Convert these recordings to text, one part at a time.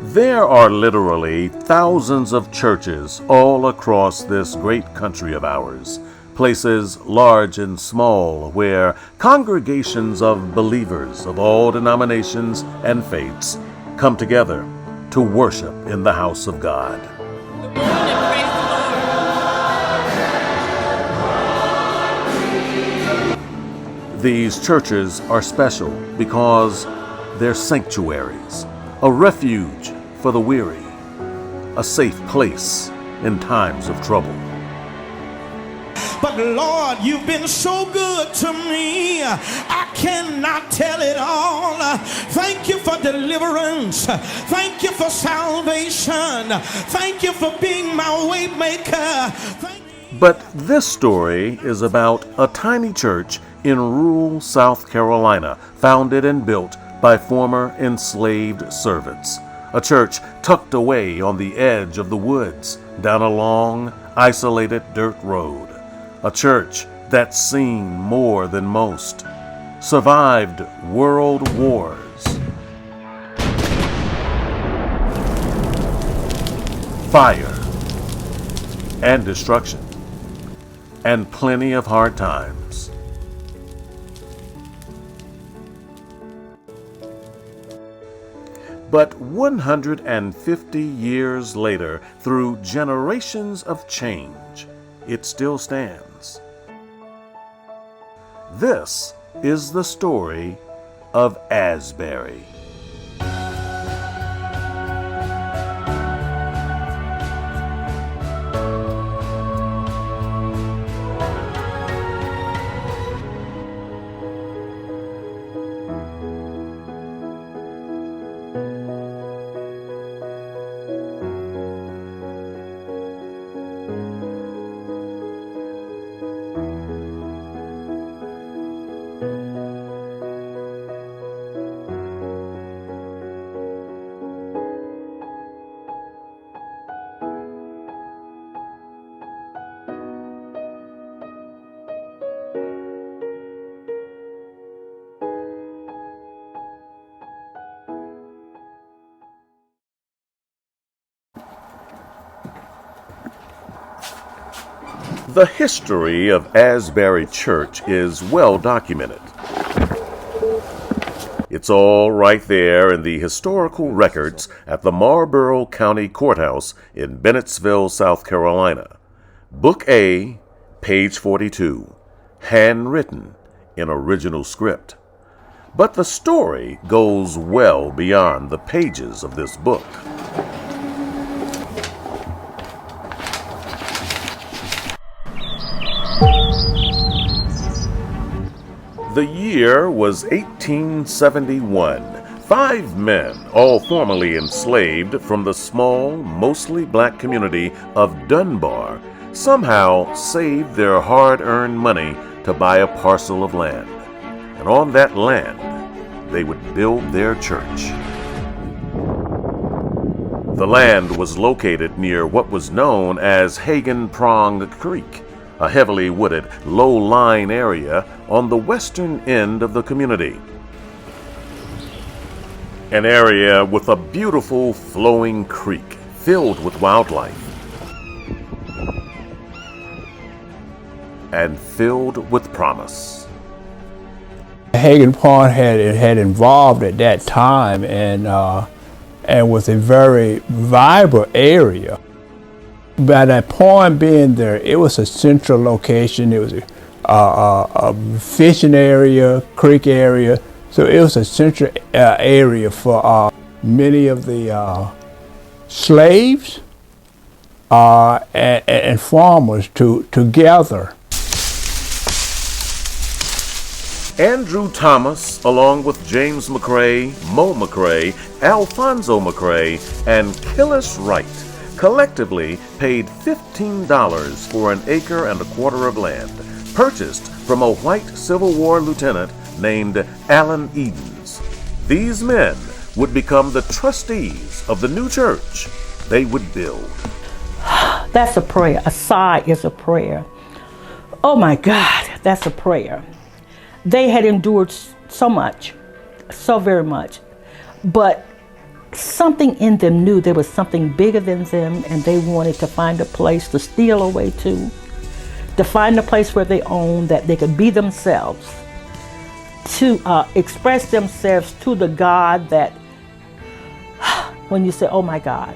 There are literally thousands of churches all across this great country of ours, places large and small where congregations of believers of all denominations and faiths come together to worship in the house of God. These churches are special because they're sanctuaries, a refuge for the weary, a safe place in times of trouble. But Lord, you've been so good to me, I cannot tell it all. Thank you for deliverance. Thank you for salvation. Thank you for being my way maker. But this story is about a tiny church in rural South Carolina, founded and built by former enslaved servants. A church tucked away on the edge of the woods, down a long, isolated dirt road. A church that's seen more than most, survived world wars, fire, and destruction, and plenty of hard times. But 150 years later, through generations of change, it still stands. This is the story of Asbury. The history of Asbury Church is well documented. It's all right there in the historical records at the Marlboro County Courthouse in Bennettsville, South Carolina. Book A, page 42, handwritten in original script. But the story goes well beyond the pages of this book. The year was 1871. 5 men, all formerly enslaved from the small, mostly black community of Dunbar, somehow saved their hard-earned money to buy a parcel of land. And on that land, they would build their church. The land was located near what was known as Hagen Prong Creek, a heavily wooded, low-lying area on the western end of the community. An area with a beautiful flowing creek filled with wildlife and filled with promise. Hagen Pond had involved at that time and was a very vibrant area. By that pond being there, it was a central location. It was a fishing area, creek area. So it was a central area for many of the slaves and farmers to gather. Andrew Thomas, along with James McCrae, Mo McCrae, Alfonso McCrae, and Killis Wright, collectively paid $15 for an acre and a quarter of land, purchased from a white Civil War lieutenant named Allen Edens. These men would become the trustees of the new church they would build. That's a prayer. A sigh is a prayer. Oh my God, that's a prayer. They had endured so much, so very much. But something in them knew there was something bigger than them, and they wanted to find a place to steal away to find a place where they own, that they could be themselves, to express themselves to the God that, when you say, oh my God,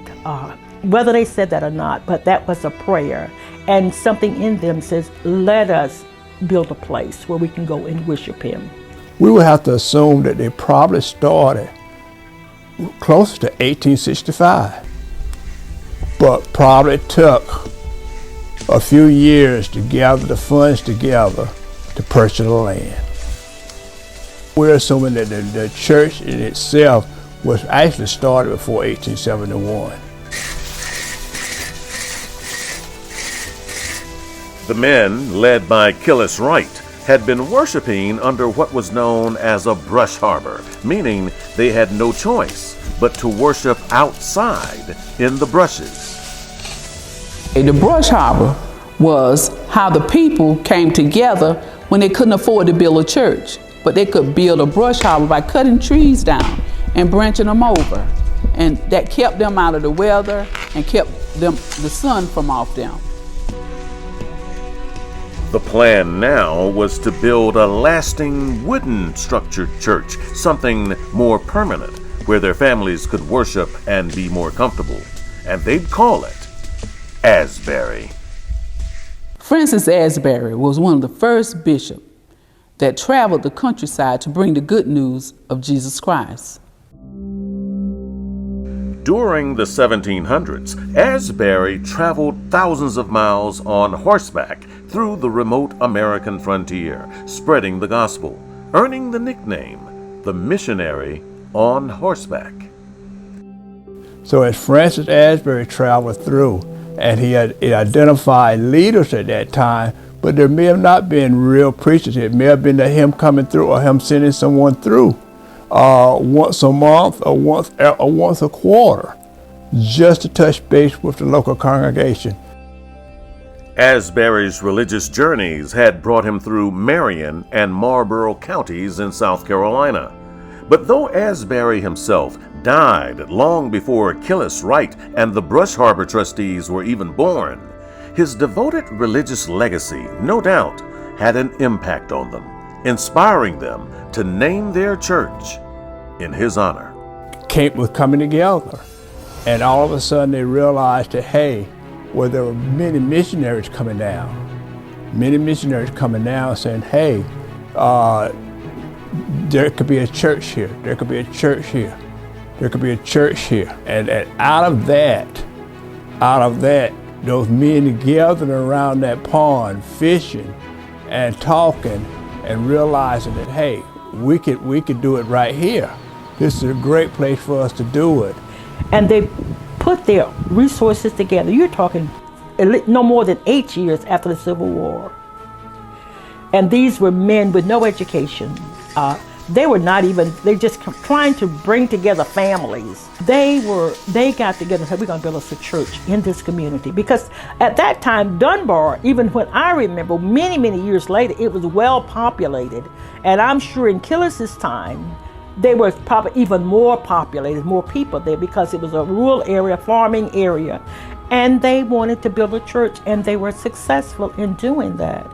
whether they said that or not, but that was a prayer. And something in them says, let us build a place where we can go and worship him. We would have to assume that they probably started closer to 1865, but probably took a few years to gather the funds together to purchase the land. We're assuming that the church in itself was actually started before 1871. The men, led by Killis Wright, had been worshiping under what was known as a brush harbor, meaning they had no choice but to worship outside in the brushes. The brush harbor was how the people came together when they couldn't afford to build a church, but they could build a brush harbor by cutting trees down and branching them over, and that kept them out of the weather and kept the sun from off them. The plan now was to build a lasting wooden structured church, something more permanent, where their families could worship and be more comfortable. And they'd call it Asbury. Francis Asbury was one of the first bishops that traveled the countryside to bring the good news of Jesus Christ. During the 1700s, Asbury traveled thousands of miles on horseback through the remote American frontier, spreading the gospel, earning the nickname, the missionary on horseback. So as Francis Asbury traveled through, and he identified leaders at that time, but there may have not been real preachers. It may have been that him coming through or him sending someone through once a month or once a quarter, just to touch base with the local congregation. Asbury's religious journeys had brought him through Marion and Marlborough counties in South Carolina. But though Asbury himself died long before Killis Wright and the Brush Harbor trustees were even born, his devoted religious legacy, no doubt, had an impact on them, inspiring them to name their church in his honor. Camp was coming together, and all of a sudden they realized that, hey, well, there were many missionaries coming down saying, hey, there could be a church here, there could be a church here, there could be a church here. And out of that, those men gathered around that pond, fishing and talking and realizing that, hey, we could do it right here. This is a great place for us to do it. And they put their resources together. You're talking no more than 8 years after the Civil War. And these were men with no education. They just trying to bring together families. They got together and said, we're gonna build us a church in this community. Because at that time, Dunbar, even when I remember many, many years later, it was well populated. And I'm sure in Killis's time, they were probably even more populated, more people there, because it was a rural area, farming area. And they wanted to build a church, and they were successful in doing that.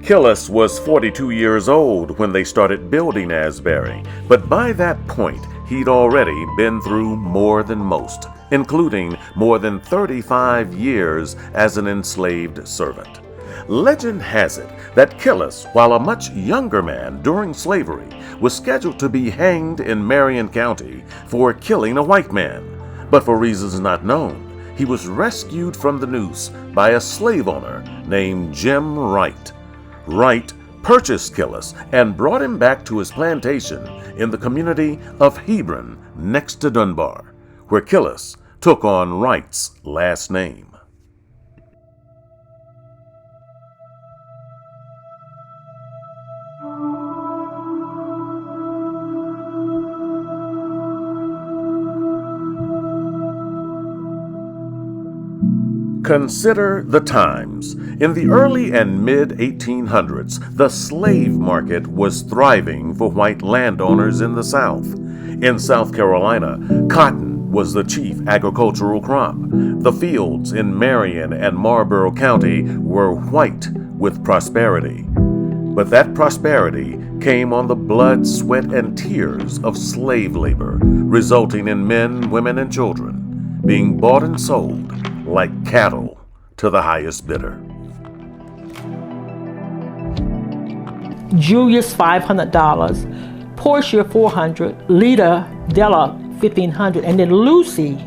Killis was 42 years old when they started building Asbury, but by that point, he'd already been through more than most, including more than 35 years as an enslaved servant. Legend has it that Killis, while a much younger man during slavery, was scheduled to be hanged in Marion County for killing a white man, but for reasons not known, he was rescued from the noose by a slave owner named Jim Wright. Wright purchased Killis and brought him back to his plantation in the community of Hebron next to Dunbar, where Killis took on Wright's last name. Consider the times. In the early and mid-1800s, the slave market was thriving for white landowners in the South. In South Carolina, cotton was the chief agricultural crop. The fields in Marion and Marlborough County were white with prosperity. But that prosperity came on the blood, sweat, and tears of slave labor, resulting in men, women, and children being bought and sold like cattle to the highest bidder. Julius $500, Portia $400, Lita Della $1,500, and then Lucy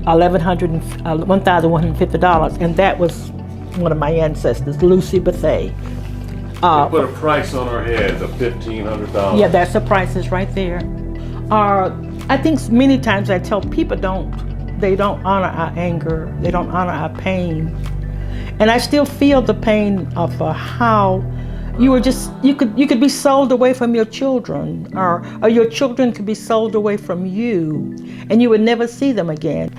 $1,150, and that was one of my ancestors, Lucy Bethay. They put a price on her head of $1,500. Yeah, that's the prices right there. I think many times I tell people they don't honor our anger, they don't honor our pain, and I still feel the pain of how you could be sold away from your children, or your children could be sold away from you, and you would never see them again.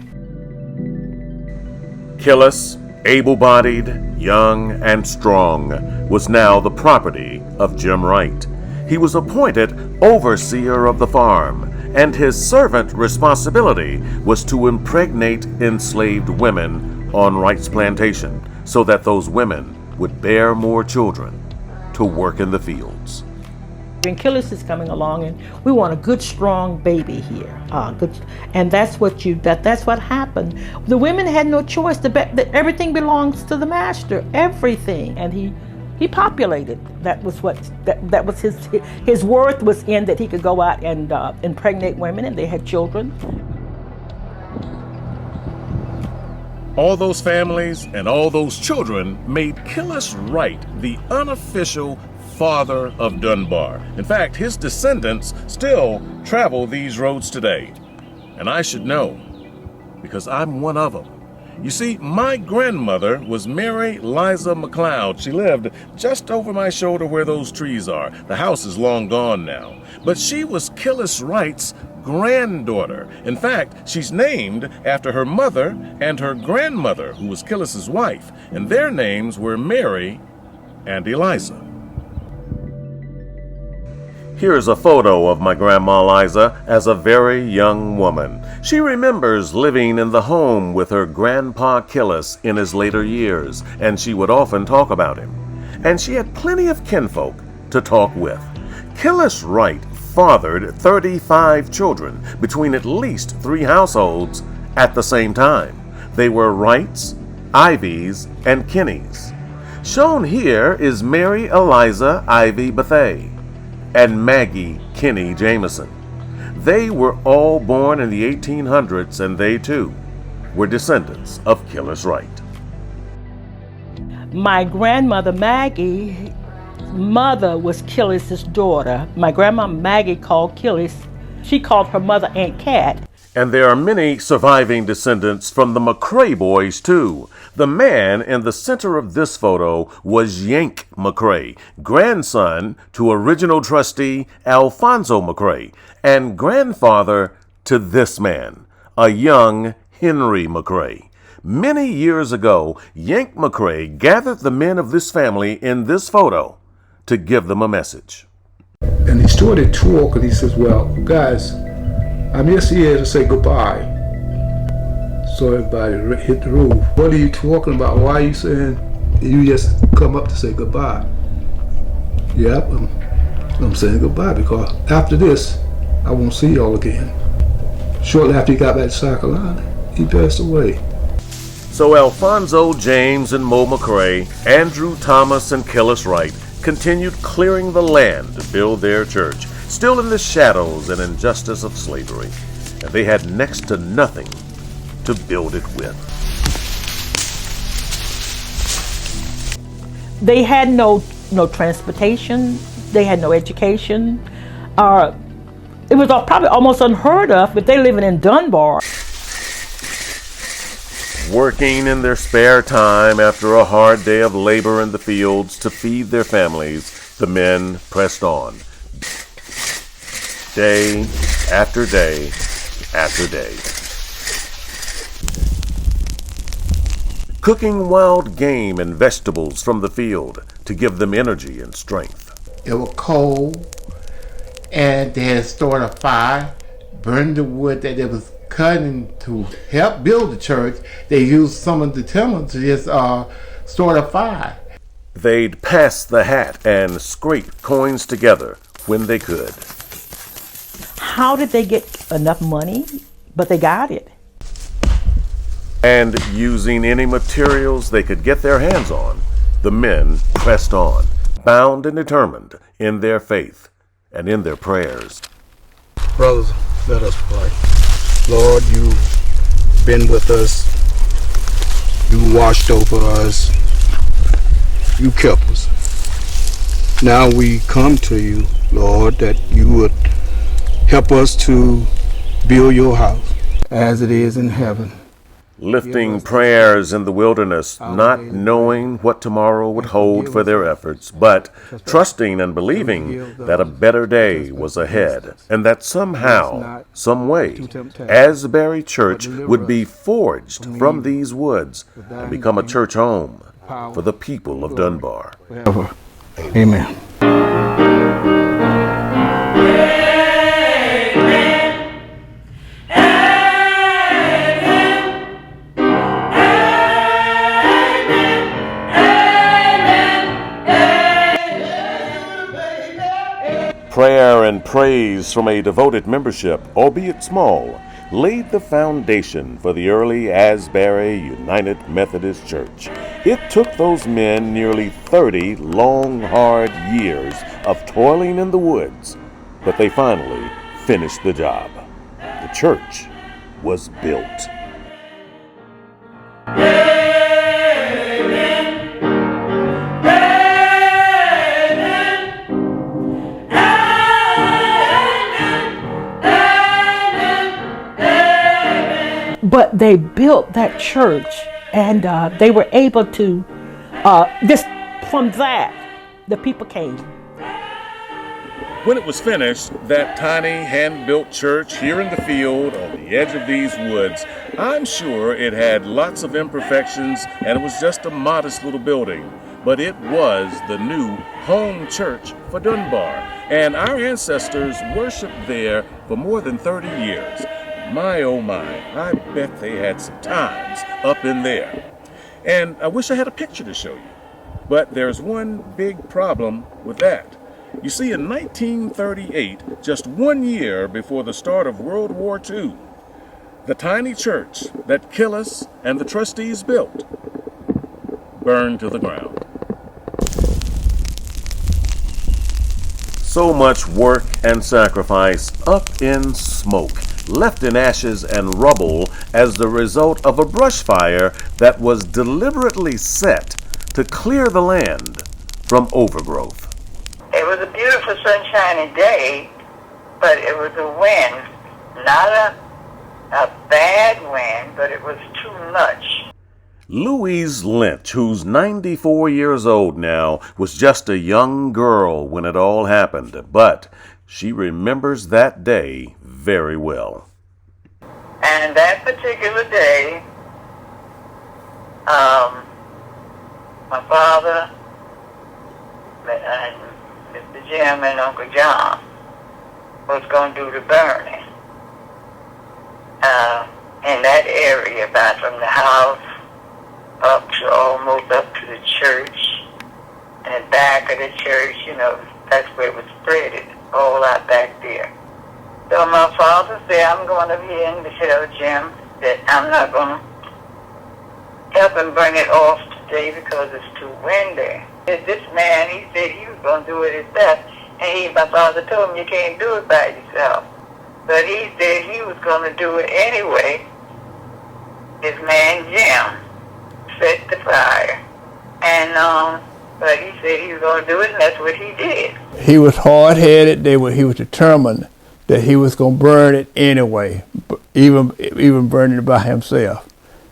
Killis, able-bodied, young, and strong, was now the property of Jim Wright. He was appointed overseer of the farm, and his servant responsibility was to impregnate enslaved women on Wright's plantation so that those women would bear more children to work in the fields. And Killis is coming along, and we want a good, strong baby here. And that's what happened. The women had no choice. Everything belongs to the master, everything. And he populated. That was his worth was in that he could go out and impregnate women, and they had children. All those families and all those children made Killis Wright the unofficial father of Dunbar. In fact, his descendants still travel these roads today. And I should know, because I'm one of them. You see, my grandmother was Mary Liza McLeod. She lived just over my shoulder where those trees are. The house is long gone now. But she was Killis Wright's granddaughter. In fact, she's named after her mother and her grandmother, who was Killis's wife, and their names were Mary and Eliza. Here's a photo of my Grandma Liza as a very young woman. She remembers living in the home with her Grandpa Killis in his later years, and she would often talk about him. And she had plenty of kinfolk to talk with. Killis Wright fathered 35 children between at least 3 households at the same time. They were Wrights, Ivies, and Kinneys. Shown here is Mary Eliza Ivy Bethay and Maggie Kinney Jameson. They were all born in the 1800s, and they too were descendants of Killis Wright. My grandmother Maggie's mother was Killis's daughter. My grandma Maggie called Killis. She called her mother Aunt Cat. And there are many surviving descendants from the McCrae boys, too. The man in the center of this photo was Yank McCrae, grandson to original trustee Alfonso McCrae, and grandfather to this man, a young Henry McCrae. Many years ago, Yank McCrae gathered the men of this family in this photo to give them a message. And he started talking. He says, well, guys, I'm just here to say goodbye. So everybody hit the roof. What are you talking about? Why are you saying you just come up to say goodbye? Yep, I'm saying goodbye because after this, I won't see y'all again. Shortly after he got back to South Carolina, he passed away. So Alfonso, James, and Mo McCrae, Andrew Thomas, and Killis Wright continued clearing the land to build their church, still in the shadows and injustice of slavery, and they had next to nothing to build it with. They had no transportation. They had no education. It was probably almost unheard of, but they living in Dunbar. Working in their spare time after a hard day of labor in the fields to feed their families, the men pressed on. Day after day after day. cooking wild game and vegetables from the field to give them energy and strength. It was cold, and they had started a fire, burned the wood that they was cutting to help build the church. They used some of the timber to just start a fire. They'd pass the hat and scrape coins together when they could. How did they get enough money? But they got it. And using any materials they could get their hands on, the men pressed on, bound and determined in their faith and in their prayers. Brothers, let us pray. Lord, you've been with us. You watched over us. You kept us. Now we come to you, Lord, that you would help us to build your house as it is in heaven. Lifting prayers in the wilderness, not knowing what tomorrow would hold for their efforts, but trusting and believing that a better day was ahead, and that somehow, some way, Asbury Church would be forged from these woods and become a church home for the people of Dunbar. Amen. Prayer and praise from a devoted membership, albeit small, laid the foundation for the early Asbury United Methodist Church. It took those men nearly 30 long, hard years of toiling in the woods, but they finally finished the job. The church was built. But they built that church, and they were able to, from that, the people came. When it was finished, that tiny hand-built church here in the field on the edge of these woods, I'm sure it had lots of imperfections and it was just a modest little building. But it was the new home church for Dunbar, and our ancestors worshiped there for more than 30 years. My, oh my, I bet they had some times up in there. And I wish I had a picture to show you. But there's one big problem with that. You see, in 1938, just 1 year before the start of World War II, the tiny church that Killis and the trustees built burned to the ground. So much work and sacrifice up in smoke, left in ashes and rubble as the result of a brush fire that was deliberately set to clear the land from overgrowth. It was a beautiful sunshiny day, but it was a wind, not a bad wind, but it was too much. Louise Lynch, who's 94 years old now, was just a young girl when it all happened, but she remembers that day very well. And that particular day, my father and Mr. Jim and Uncle John was going to do the burning in that area, about from the house up to almost up to the church, and the back of the church, that's where it was spread, all out back there. So my father said, I'm going over here and tell Jim that I'm not going to help him bring it off today because it's too windy. This man, he said he was going to do it himself, and my father told him you can't do it by yourself. But he said he was going to do it anyway. His man Jim set the fire, and but he said he was going to do it, and that's what he did. He was hard-headed. He was determined that he was going to burn it anyway, even burning it by himself.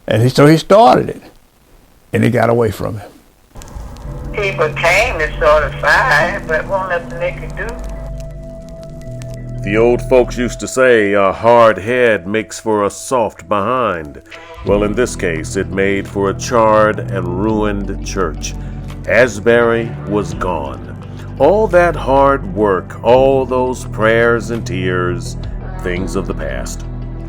And so he started it, and it got away from him. People came to start a fire, but won't nothing they could do. The old folks used to say a hard head makes for a soft behind. Well, in this case, it made for a charred and ruined church. Asbury was gone. All that hard work, all those prayers and tears, things of the past.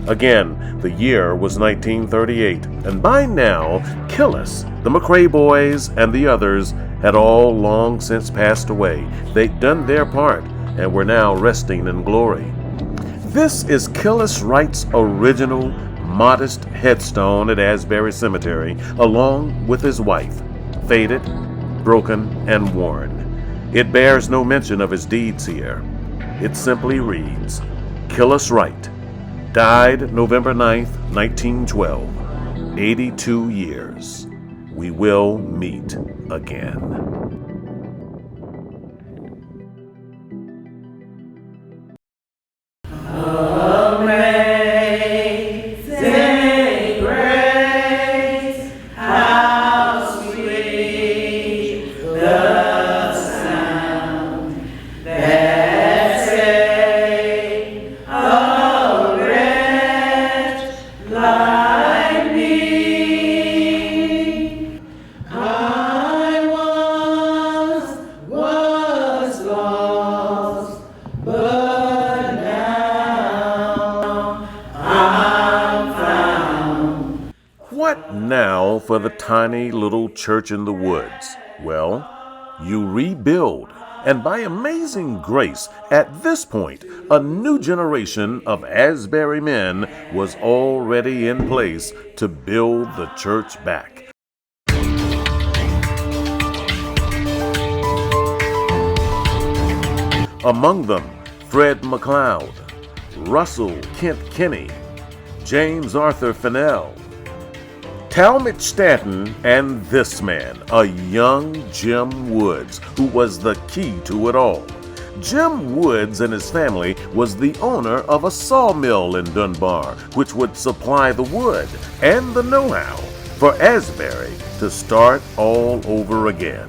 Again, the year was 1938, and by now, Killis, the McRae boys, and the others had all long since passed away. They'd done their part and were now resting in glory. This is Killis Wright's original modest headstone at Asbury Cemetery, along with his wife, faded, broken, and worn. It bears no mention of his deeds here. It simply reads, Killis Wright, died November 9th, 1912, 82 years. We will meet again. What now for the tiny little church in the woods? Well, you rebuild, and by amazing grace, at this point, a new generation of Asbury men was already in place to build the church back. Among them, Fred McLeod, Russell Kent Kinney, James Arthur Fennell, Talmadge Stanton, and this man, a young Jim Woods, who was the key to it all. Jim Woods and his family was the owner of a sawmill in Dunbar, which would supply the wood and the know-how for Asbury to start all over again.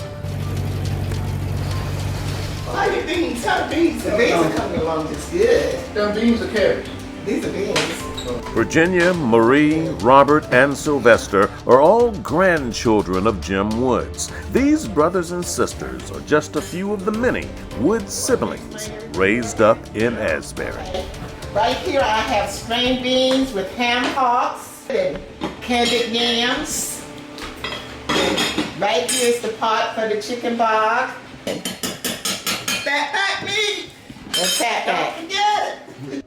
How your beans? How the beans? The beans are coming along just good. Them beans are carrots. These are beans. Virginia, Marie, Robert, and Sylvester are all grandchildren of Jim Woods. These brothers and sisters are just a few of the many Woods siblings raised up in Asbury. Right here I have string beans with ham hocks and candied yams. And right here is the pot for the chicken bog. Fat back meat. And fat back. Don't forget it.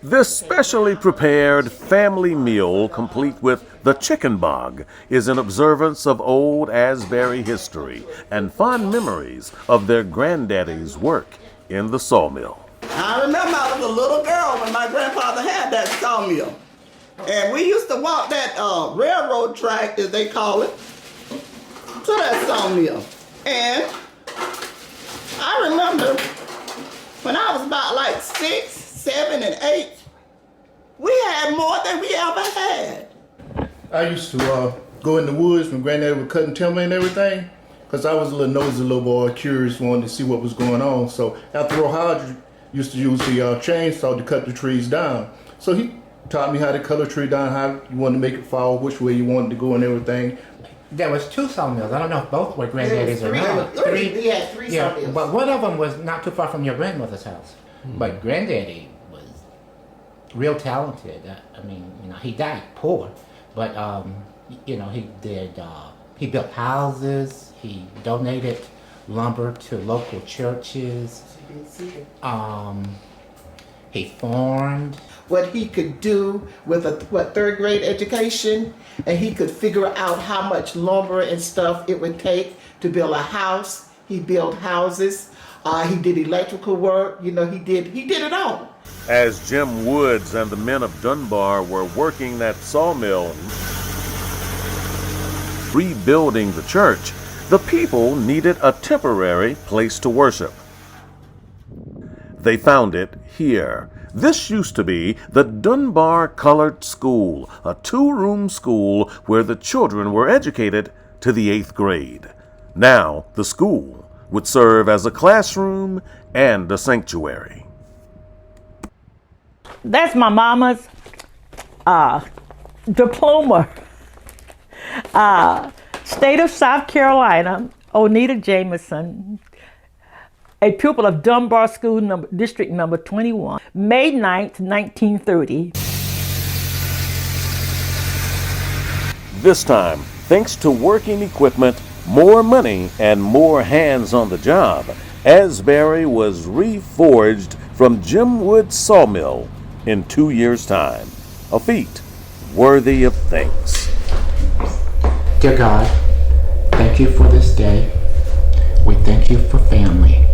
This specially prepared family meal, complete with the chicken bog, is an observance of old Asbury history and fond memories of their granddaddy's work in the sawmill. I remember I was a little girl when my grandfather had that sawmill. And we used to walk that railroad track, as they call it, to that sawmill. And I remember when I was about like 6, 7, and 8, we had more than we ever had. I used to go in the woods when Granddaddy was cutting timber and everything, because I was a little nosy little boy, curious, wanted to see what was going on. So after Rohard used to use the chainsaw to cut the trees down. So he taught me how to cut a tree down, how you wanted to make it fall, which way you wanted to go and everything. There was 2 sawmills. I don't know if both were Granddaddy's or not. We had 3 sawmills. But one of them was not too far from your grandmother's house. But Granddaddy was real talented. I mean, he died poor, but he built houses. He donated lumber to local churches. He farmed. What he could do with a 3rd grade education, and he could figure out how much lumber and stuff it would take to build a house. He built houses. He did electrical work. He did it all. As Jim Woods and the men of Dunbar were working that sawmill, rebuilding the church, the people needed a temporary place to worship. They found it here. This used to be the Dunbar Colored School, a 2-room school where the children were educated to the 8th grade. Now, the school would serve as a classroom and a sanctuary. That's my mama's diploma. State of South Carolina, Onita Jameson, a pupil of Dunbar School, District number 21, May 9th, 1930. This time, thanks to working equipment, more money, and more hands on the job, Asbury was reforged from Jim Wood's sawmill in 2 years' time. A feat worthy of thanks. Dear God, thank you for this day. We thank you for family.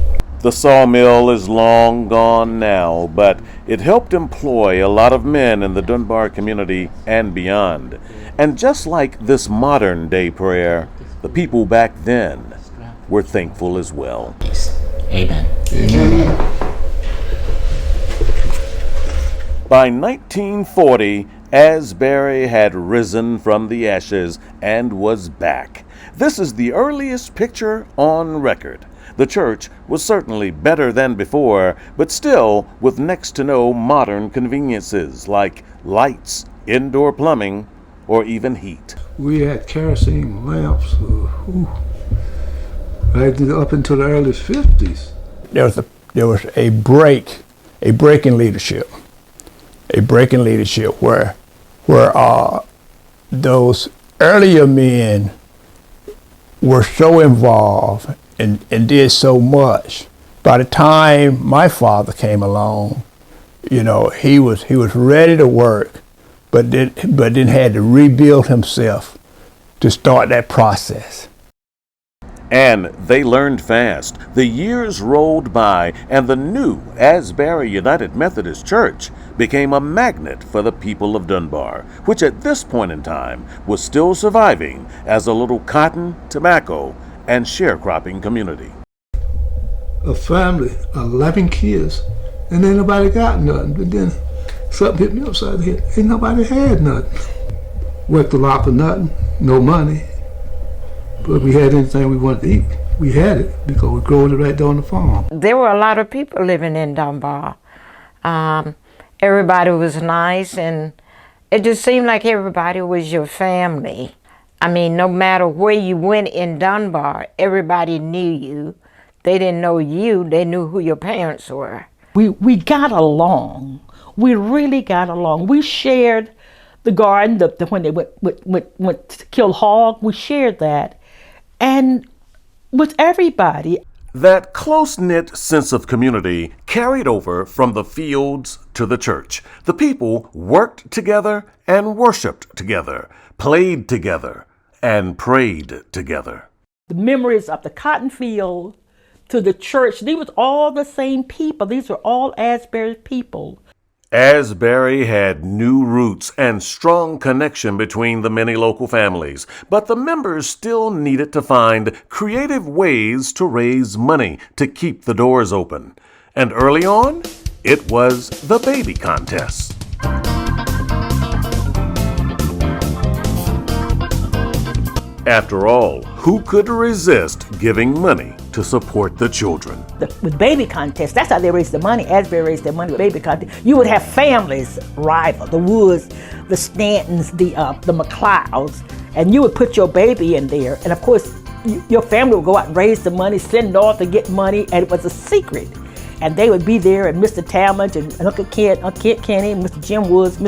The sawmill is long gone now, but it helped employ a lot of men in the Dunbar community and beyond. And just like this modern day prayer, the people back then were thankful as well. Amen. Amen. By 1940, Asbury had risen from the ashes and was back. This is the earliest picture on record. The church was certainly better than before, but still with next to no modern conveniences like lights, indoor plumbing, or even heat. We had kerosene lamps right up until the early 50s. There was a break in leadership where those earlier men were so involved and did so much. By the time my father came along, he was ready to work, but then had to rebuild himself to start that process. And they learned fast. The years rolled by, and the new Asbury United Methodist Church became a magnet for the people of Dunbar, which at this point in time was still surviving as a little cotton, tobacco, and sharecropping community. A family, 11 kids, and ain't nobody got nothing. But then something hit me upside the head. Ain't nobody had nothing. Worked a lot for nothing, no money. But if we had anything we wanted to eat, we had it because we growing it right there on the farm. There were a lot of people living in Dunbar. Everybody was nice, and it just seemed like everybody was your family. I mean, no matter where you went in Dunbar, everybody knew you. They didn't know you, they knew who your parents were. We got along. We really got along. We shared the garden, when they went to kill hog, we shared that. And with everybody. That close-knit sense of community carried over from the fields to the church. The people worked together and worshiped together, played together, and prayed together. The memories of the cotton field to the church, these were all the same people. These were all Asbury people. Asbury had new roots and strong connection between the many local families, but the members still needed to find creative ways to raise money to keep the doors open. And early on, it was the baby contest. After all, who could resist giving money to support the children? With baby contests, that's how they raised the money. Asbury raised their money with baby contests. You would have families rival, the Woods, the Stantons, the McLeods, and you would put your baby in there. And of course, your family would go out and raise the money, send north to get money, and it was a secret. And they would be there, and Mr. Talmadge and Uncle Kent Kenny, and Mr. Jim Woods,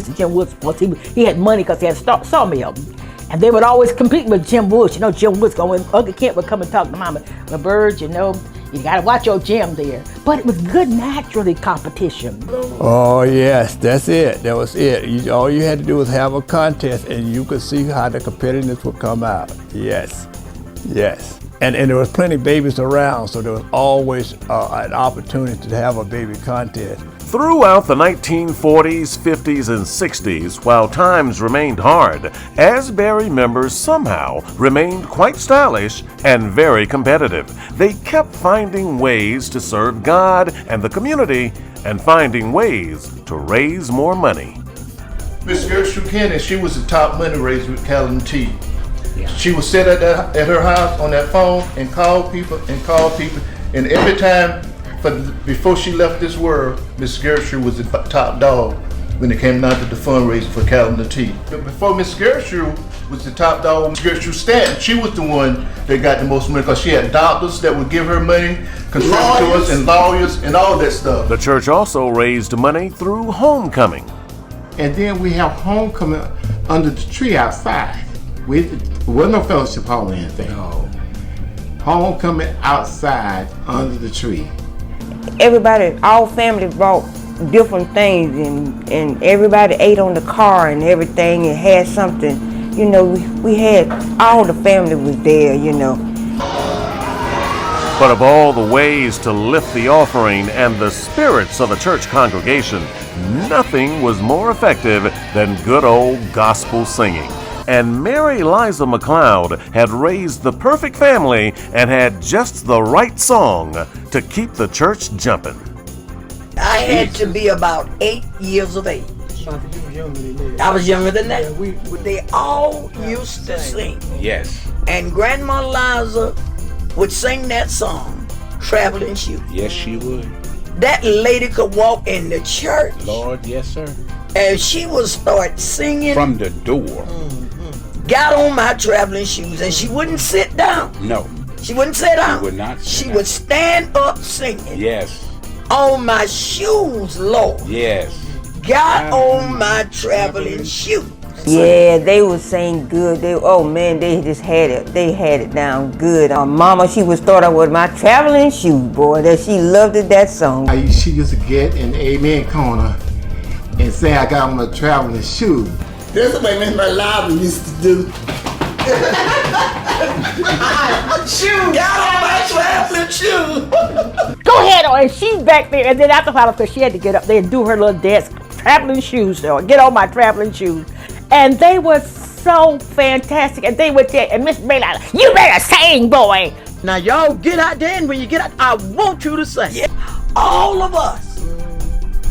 of course, he had money because he had a sawmill. And they would always compete with Jim Woods. Jim Woods going, Uncle Kent would come and talk to Mama, well, Bird, you gotta watch your Jim there. But it was good naturally competition. Oh yes, that's it. That was it. All you had to do was have a contest and you could see how the competitiveness would come out. Yes. And there was plenty of babies around, so there was always an opportunity to have a baby contest. Throughout the 1940s, 50s, and 60s, while times remained hard, Asbury members somehow remained quite stylish and very competitive. They kept finding ways to serve God and the community and finding ways to raise more money. Miss Gertrude Kenny, she was the top money raiser with Callan T. Yeah. She would sit at her house on that phone and call people, and every time before she left this world, Miss Gertrude was the top dog when it came down to the fundraiser for Calendar Tea. But before Miss Gertrude was the top dog, Miss Gertrude Stanton, she was the one that got the most money because she had doctors that would give her money, conservators and lawyers and all that stuff. The church also raised money through homecoming. And then we have homecoming under the tree outside. There wasn't no fellowship hall or anything. No. Homecoming outside under the tree. Everybody, all family brought different things, and everybody ate on the car and everything and had something. You know, we had, all the family was there, you know. But of all the ways to lift the offering and the spirits of the church congregation, nothing was more effective than good old gospel singing. And Mary Liza McLeod had raised the perfect family and had just the right song to keep the church jumping. I had to be about 8 years of age. I was younger than that. They all used to sing. Yes. And Grandma Liza would sing that song, Traveling Shoes. Yes, she would. That lady could walk in the church. Lord, yes, sir. And she would start singing. From the door. Got on my traveling shoes, and she wouldn't sit down. No. She wouldn't sit down. She would not sit She down. would stand up singing. Yes. On my shoes, Lord. Yes. Got on my traveling shoes. Yeah, they would sing good. They just had it. They had it down good. Mama, she would start out with my traveling shoes, boy. That she loved it, that song. She used to get in the amen corner and say, I got on my traveling shoes. That's the way Miss Liza used to do. Shoes. Got on my traveling shoes. Go ahead, and she's back there, and then after a while, she had to get up there and do her little dance, traveling shoes, though. Get on my traveling shoes. And they were so fantastic, and they were there, and Miss Mary, you better sing, boy. Now y'all get out there, and when you get out, I want you to sing. Yeah. All of us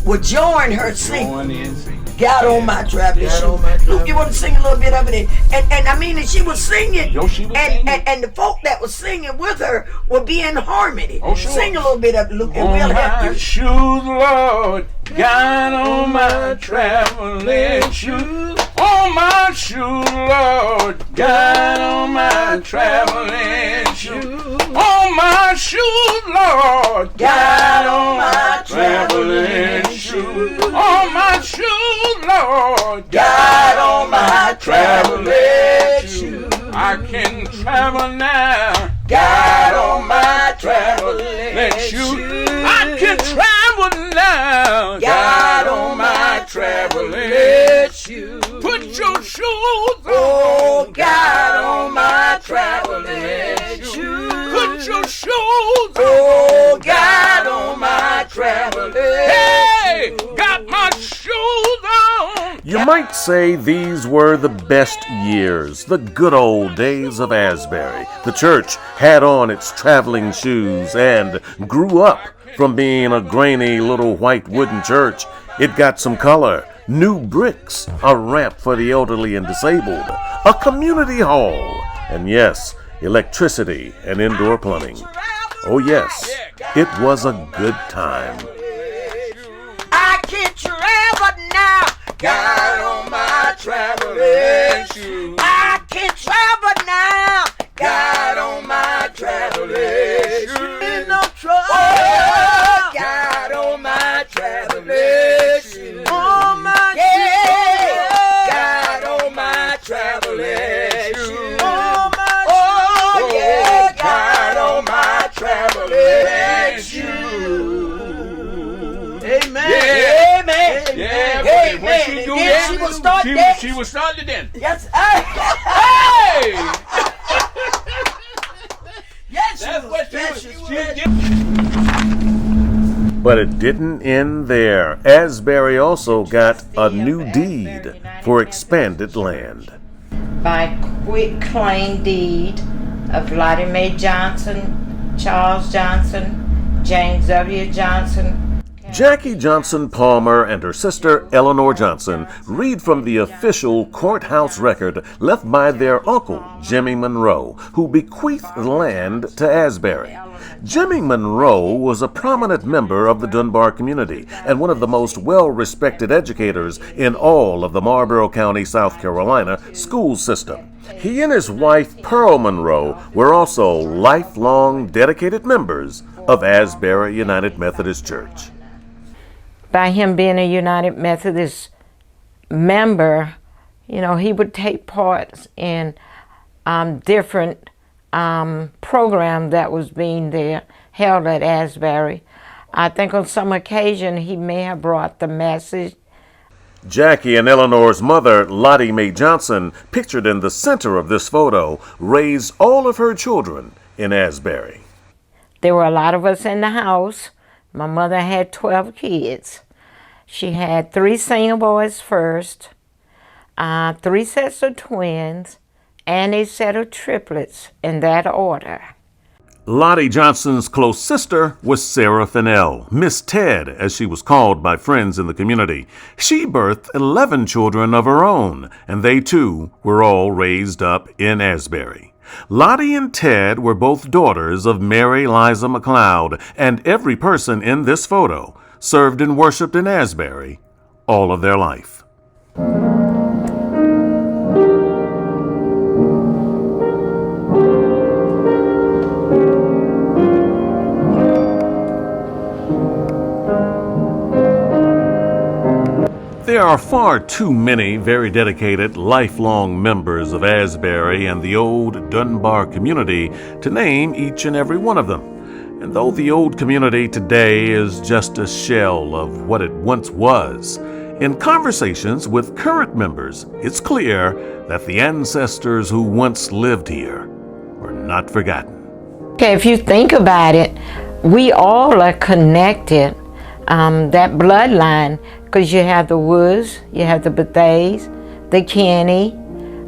would join her singing. Got on my traveling shoes. Luke, you want to sing a little bit of it? And I mean, and she was singing. Yo, she was singing. And the folk that was singing with her would be in harmony. Oh, sure. Sing a little bit of it, Luke, and we'll help you. Shoes, Lord, got on my traveling shoes. On my shoes, Lord, got on my traveling shoes. On my shoes, Lord, got on my traveling shoes. On my shoes, Lord, got on my traveling shoes. I can travel now. Got on my traveling shoes. I can travel now. Got on my traveling shoes. Put your shoes on. Oh, got on my traveling shoes. Put your shoes on. Oh, got on my traveling. Hey, got my shoes on. You might say these were the best years, the good old days of Asbury. The church had on its traveling shoes and grew up from being a grainy little white wooden church. It got some color, new bricks, a ramp for the elderly and disabled, a community hall, and yes, electricity and indoor plumbing. Oh yes, it was a good time. I can travel now. Got on my traveling shoes. I can travel now. Got on my traveling shoes. No trouble. Oh, got on my traveling shoes. On my shoes. Got on my traveling shoes. On my oh yeah, got on my traveling shoes. Amen. Yeah. Amen. Yeah, Amen. when she do And that, she will start dancing. She will start to dance. Yes. Hey! Yes, That's what she But it didn't end there. Asbury also got a new deed for expanded land. By quit claim deed of Lottie Mae Johnson, Charles Johnson, James W. Johnson. Jackie Johnson Palmer and her sister Eleanor Johnson read from the official courthouse record left by their uncle, Jimmy Monroe, who bequeathed land to Asbury. Jimmy Monroe was a prominent member of the Dunbar community and one of the most well-respected educators in all of the Marlborough County, South Carolina school system. He and his wife, Pearl Monroe, were also lifelong dedicated members of Asbury United Methodist Church. By him being a United Methodist member, he would take part in different program that was being held at Asbury. I think on some occasion he may have brought the message. Jackie and Eleanor's mother, Lottie Mae Johnson, pictured in the center of this photo, raised all of her children in Asbury. There were a lot of us in the house. My mother had 12 kids. She had 3 senior boys first, 3 sets of twins, and a set of triplets in that order. Lottie Johnson's close sister was Sarah Fennell, Miss Ted, as she was called by friends in the community. She birthed 11 children of her own, and they too were all raised up in Asbury. Lottie and Ted were both daughters of Mary Liza McLeod, and every person in this photo served and worshiped in Asbury all of their life. There are far too many very dedicated, lifelong members of Asbury and the old Dunbar community to name each and every one of them. And though the old community today is just a shell of what it once was, in conversations with current members, it's clear that the ancestors who once lived here were not forgotten. Okay, if you think about it, we all are connected, that bloodline, because you have the Woods, you have the Bethays, the Kenny,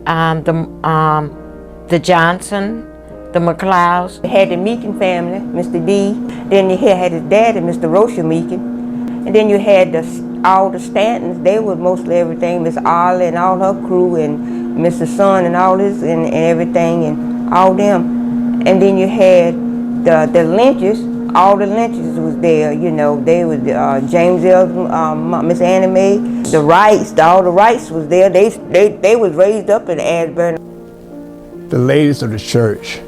the Johnson, the McLeods. You had the Meekin family, Mr. D. Then you had his daddy, Mr. Rocha Meekin. And then you had all the Stantons. They were mostly everything. Miss Arlie and all her crew, and Mr. Son and all this, and everything, and all them. And then you had the Lynches. All the Lynches was there, They was James L. Miss Annie Mae, the Wrights. All the Wrights was there. They was raised up in Asbury. The ladies of the church,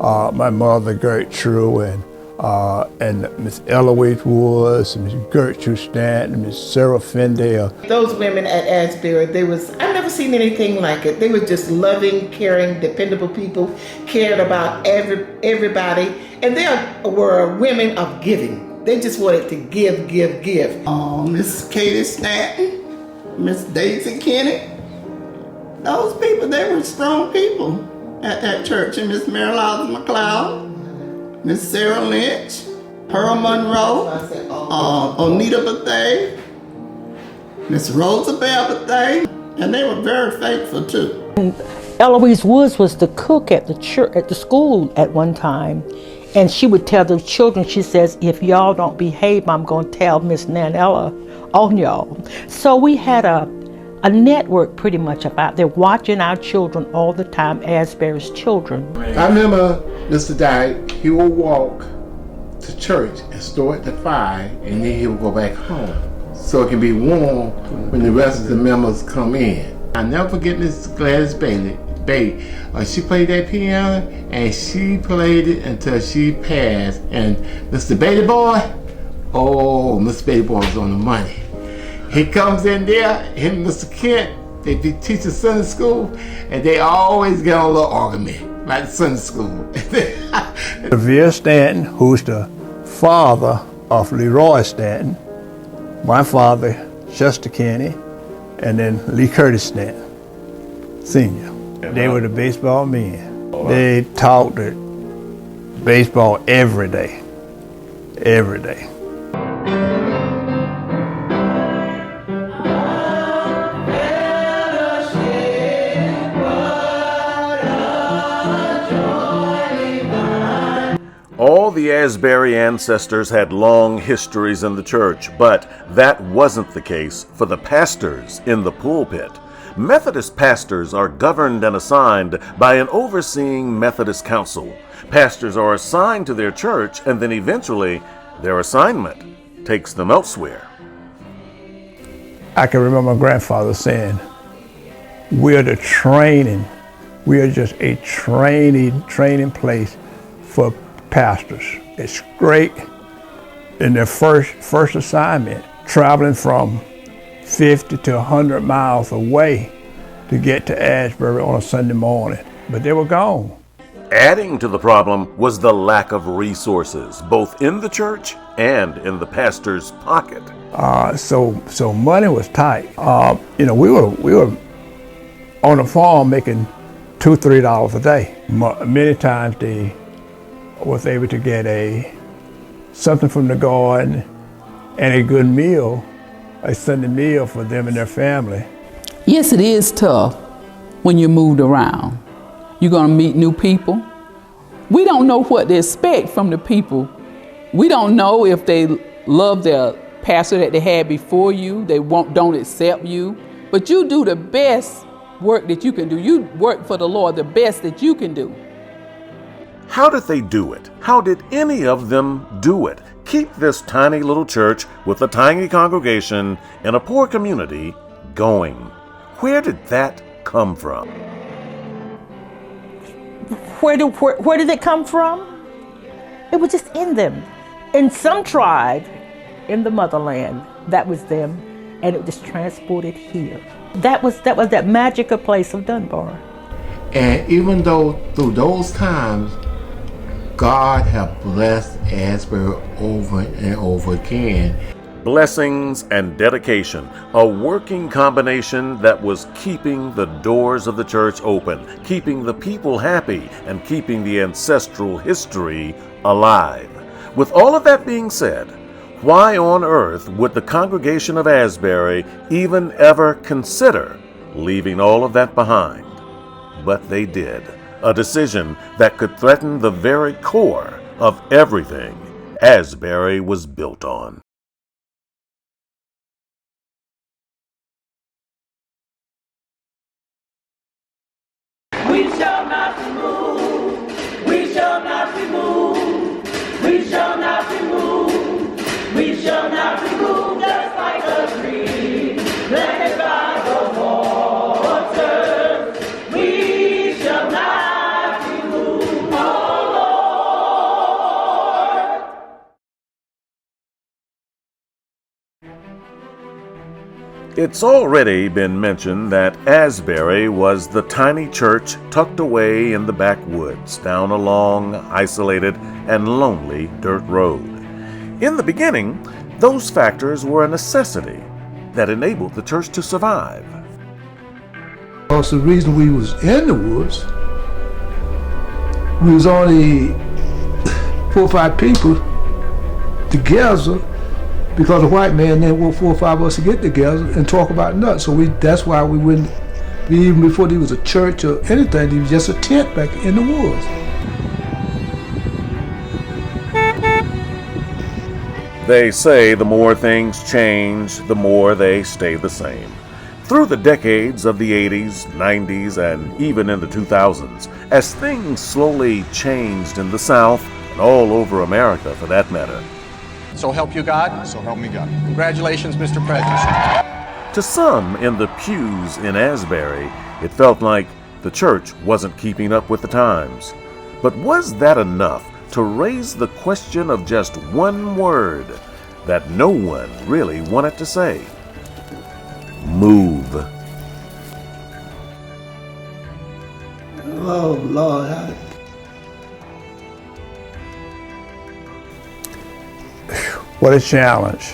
my mother Gertrude and Miss Eloise Woods, Miss Gertrude Stanton, Miss Sarah Fendale. Those women at Asbury, I've never seen anything like it. They were just loving, caring, dependable people, cared about everybody, and they were women of giving. They just wanted to give. Miss Katie Stanton, Miss Daisy Kenny, those people, they were strong people at that church. And Miss Mary Liza McLeod, Miss Sarah Lynch, Pearl Monroe, Onita Bethay, Miss Rosabelle Bethay, and they were very faithful too. Eloise Woods was the cook at the church, at the school at one time, and she would tell the children, she says, if y'all don't behave, I'm going to tell Miss Nanella on y'all. So we had a network pretty much about there, watching our children all the time, Asbury's children. I remember Mr. Dyke, he would walk to church and start the fire, and then he would go back home so it can be warm when the rest of the members come in. I never forget Miss Gladys Bailey. She played that piano, and she played it until she passed. And Mr. Bailey Boy, Mr. Bailey Boy was on the money. He comes in there, him and Mr. Kent, they be teaching Sunday school, and they always get on a little argument, like Sunday school. Revere Stanton, who's the father of Leroy Stanton, my father, Chester Kenny, and then Lee Curtis Stanton, Sr. They were the baseball men. They talked baseball every day. Every day. All the Asbury ancestors had long histories in the church, but that wasn't the case for the pastors in the pulpit. Methodist pastors are governed and assigned by an overseeing Methodist council. Pastors are assigned to their church, and then eventually their assignment takes them elsewhere. I can remember my grandfather saying, we are just a training place for pastors. It's great in their first assignment, traveling from 50 to 100 miles away to get to Asbury on a Sunday morning, but they were gone. Adding to the problem was the lack of resources, both in the church and in the pastor's pocket. So money was tight. We were on the farm making $2-3 a day. Many times they was able to get something from the garden and a good meal, a Sunday meal for them and their family. Yes, it is tough when you moved around. You're gonna meet new people. We don't know what to expect from the people. We don't know if they love their pastor that they had before you, don't accept you, but you do the best work that you can do. You work for the Lord the best that you can do. How did they do it? How did any of them do it? Keep this tiny little church with a tiny congregation in a poor community going. Where did that come from? Where did it come from? It was just in them. In some tribe in the motherland, that was them, and it was transported here. That was that magical place of Dunbar. And even though through those times, God have blessed Asbury over and over again. Blessings and dedication, a working combination that was keeping the doors of the church open, keeping the people happy, and keeping the ancestral history alive. With all of that being said, why on earth would the congregation of Asbury even ever consider leaving all of that behind? But they did, a decision that could threaten the very core of everything Asbury was built on. We shall not be moved. We shall not be moved. We shall not be moved. We shall not be moved. Just like a tree planted by the water. We shall not be moved. Oh Lord. It's already been mentioned that Asbury was the tiny church tucked away in the backwoods down a long, isolated, and lonely dirt road. In the beginning, those factors were a necessity that enabled the church to survive. Also, the reason we was in the woods, we was only 4 or 5 people together, because the white man didn't want 4 or 5 of us to get together and talk about nuts. So that's why we wouldn't, even before there was a church or anything, there was just a tent back in the woods. They say the more things change, the more they stay the same. Through the decades of the 80s, 90s, and even in the 2000s, as things slowly changed in the South and all over America for that matter. So help you God, so help me God. Congratulations, Mr. President. To some in the pews in Asbury, it felt like the church wasn't keeping up with the times. But was that enough to raise the question of just one word that no one really wanted to say? Move. Oh, Lord. What a challenge.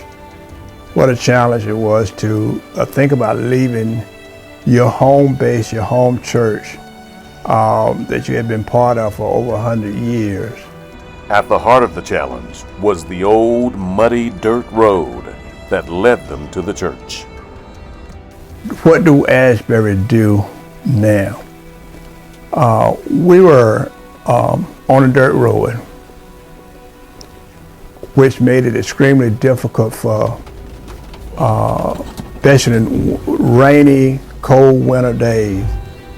What a challenge it was to think about leaving your home base, your home church that you had been part of for over 100 years. At the heart of the challenge was the old muddy dirt road that led them to the church. What do Asbury do now? We were on a dirt road. which made it extremely difficult for, especially in rainy, cold winter days,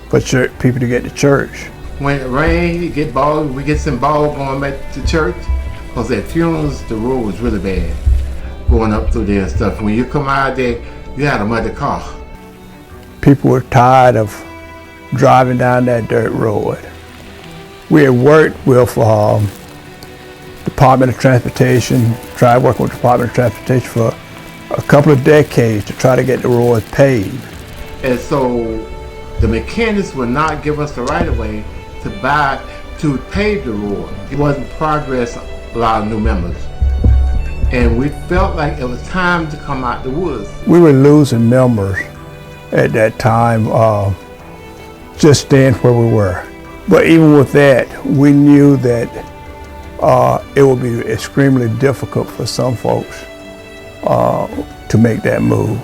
for people to get to church. When it rained, we get some ball going back to church, because at funerals, the road was really bad, going up through there and stuff. When you come out there, you had a muddy car. People were tired of driving down that dirt road. We had worked with Department of Transportation, tried working with the Department of Transportation for a couple of decades to try to get the roads paved. And so the mechanics would not give us the right of way to pave the road. It wasn't progress, a lot of new members. And we felt like it was time to come out the woods. We were losing members at that time, just staying where we were. But even with that, we knew that it would be extremely difficult for some folks to make that move.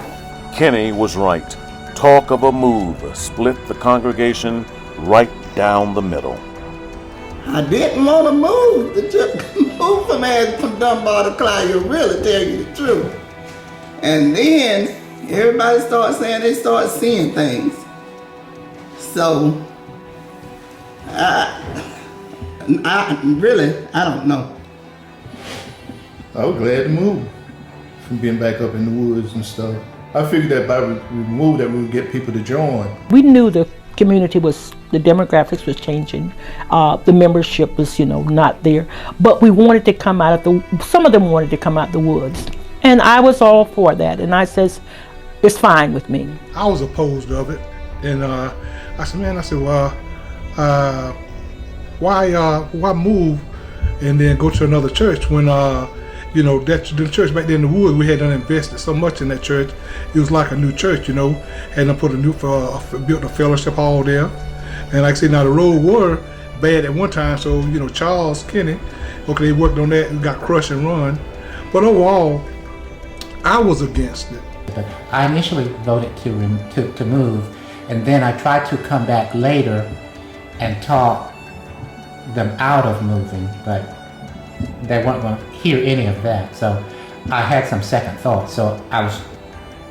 Kenny was right. Talk of a move split the congregation right down the middle. I didn't want to move. Move from Dunbar to Clyde, really tell you the truth. And then everybody started saying they started seeing things. So I don't know. I was glad to move from being back up in the woods and stuff. I figured that by we moved that we would get people to join. We knew the community the demographics was changing. The membership was, not there. But we wanted to come out of some of them wanted to come out the woods. And I was all for that. And I says, it's fine with me. I was opposed of it. And I said, well, why move and then go to another church when, the church back there in the woods, we had done invested so much in that church. It was like a new church, had done built a fellowship hall there. And like I said, now the road were bad at one time, so, Charles, Kenny, they worked on that and got crushed and run. But overall, I was against it. I initially voted to move, and then I tried to come back later and talk them out of moving, but they weren't going to hear any of that. So I had some second thoughts. So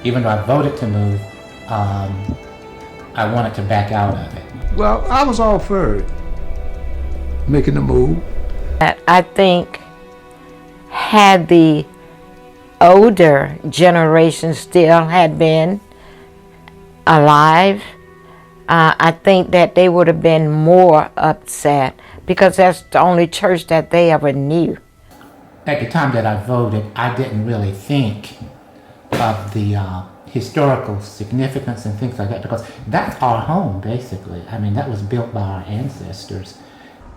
even though I voted to move, I wanted to back out of it. Well, I was all for it, making the move. I think had the older generation still had been alive, I think that they would have been more upset, because that's the only church that they ever knew. At the time that I voted, I didn't really think of the historical significance and things like that, because that's our home, basically. I mean, that was built by our ancestors.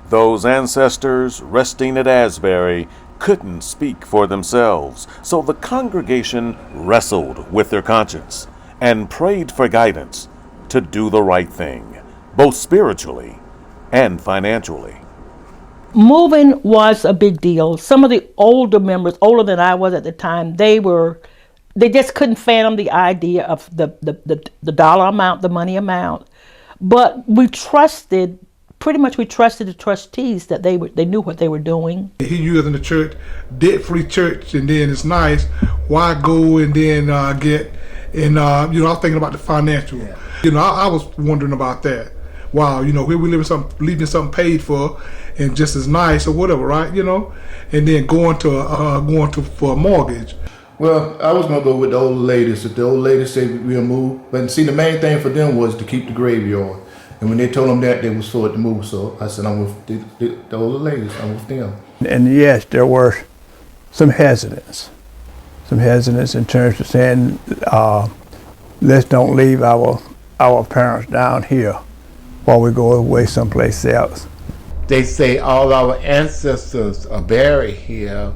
Those ancestors resting at Asbury couldn't speak for themselves, so the congregation wrestled with their conscience and prayed for guidance to do the right thing, both spiritually and financially. Moving was a big deal. Some of the older members, older than I was at the time, they just couldn't fathom the idea of the dollar amount, the money amount. But we trusted the trustees that they knew what they were doing. He using the church, debt-free church, and then it's nice. Why go and then get? And I was thinking about the financial. Yeah. I was wondering about that. Wow, here we leaving something paid for, and just as nice or whatever, right? And then going for a mortgage. Well, I was gonna go with the old ladies. If the old ladies said we'll move, but see, the main thing for them was to keep the graveyard. And when they told them that, they was for it to move. So I said, I'm with the older ladies. I'm with them. And yes, there were some hesitance in terms of saying, let's don't leave our parents down here while we go away someplace else. They say all our ancestors are buried here.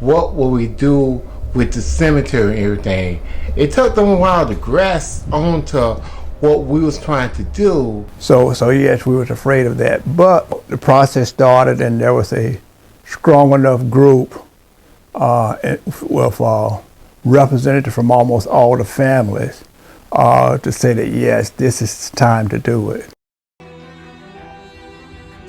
What will we do with the cemetery and everything? It took them a while to grasp onto what we was trying to do. So yes, we was afraid of that. But the process started, and there was a strong enough group with representatives from almost all the families to say that yes, this is time to do it.